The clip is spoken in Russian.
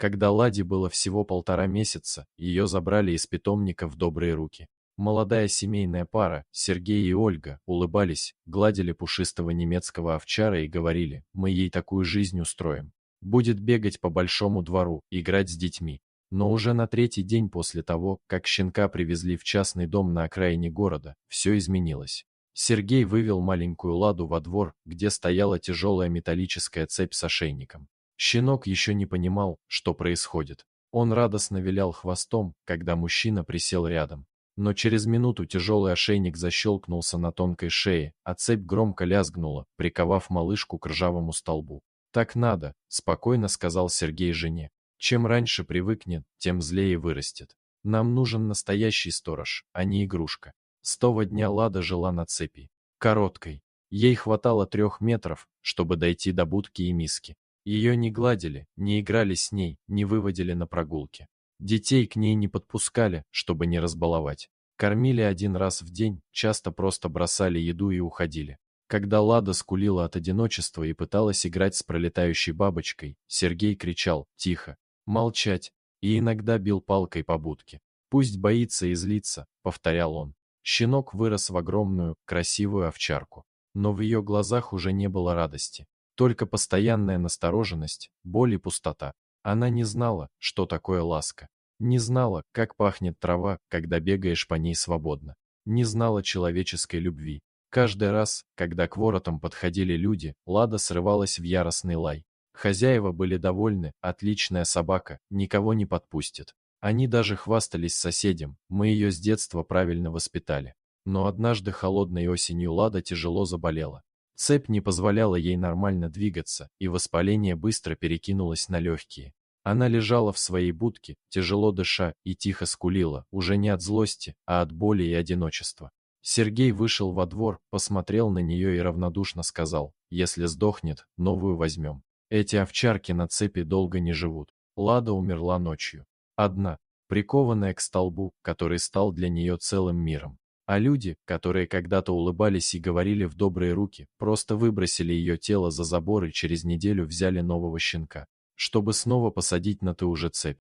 Когда Ладе было всего 1,5 месяца, ее забрали из питомника в добрые руки. Молодая семейная пара, Сергей и Ольга, улыбались, гладили пушистого немецкого овчара и говорили: «Мы ей такую жизнь устроим. Будет бегать по большому двору, играть с детьми». Но уже на третий день после того, как щенка привезли в частный дом на окраине города, все изменилось. Сергей вывел маленькую Ладу во двор, где стояла тяжелая металлическая цепь с ошейником. Щенок еще не понимал, что происходит. Он радостно вилял хвостом, когда мужчина присел рядом. Но через минуту тяжелый ошейник защелкнулся на тонкой шее, а цепь громко лязгнула, приковав малышку к ржавому столбу. «Так надо», — спокойно сказал Сергей жене. «Чем раньше привыкнет, тем злее вырастет. Нам нужен настоящий сторож, а не игрушка». С того дня Лада жила на цепи. Короткой. Ей хватало 3 метров, чтобы дойти до будки и миски. Ее не гладили, не играли с ней, не выводили на прогулки. Детей к ней не подпускали, чтобы не разбаловать. Кормили 1 раз в день, часто просто бросали еду и уходили. Когда Лада скулила от одиночества и пыталась играть с пролетающей бабочкой, Сергей кричал: «Тихо! Молчать!» и иногда бил палкой по будке. «Пусть боится и злится», — повторял он. Щенок вырос в огромную, красивую овчарку. Но в ее глазах уже не было радости. Только постоянная настороженность, боль и пустота. Она не знала, что такое ласка. Не знала, как пахнет трава, когда бегаешь по ней свободно. Не знала человеческой любви. Каждый раз, когда к воротам подходили люди, Лада срывалась в яростный лай. Хозяева были довольны: отличная собака, никого не подпустит. Они даже хвастались соседям: мы ее с детства правильно воспитали. Но однажды холодной осенью Лада тяжело заболела. Цепь не позволяла ей нормально двигаться, и воспаление быстро перекинулось на легкие. Она лежала в своей будке, тяжело дыша, и тихо скулила, уже не от злости, а от боли и одиночества. Сергей вышел во двор, посмотрел на нее и равнодушно сказал: «Если сдохнет, новую возьмем. Эти овчарки на цепи долго не живут». Лада умерла ночью. Одна, прикованная к столбу, который стал для нее целым миром. А люди, которые когда-то улыбались и говорили в добрые руки, просто выбросили ее тело за забор и через неделю взяли нового щенка, чтобы снова посадить на ту же цепь.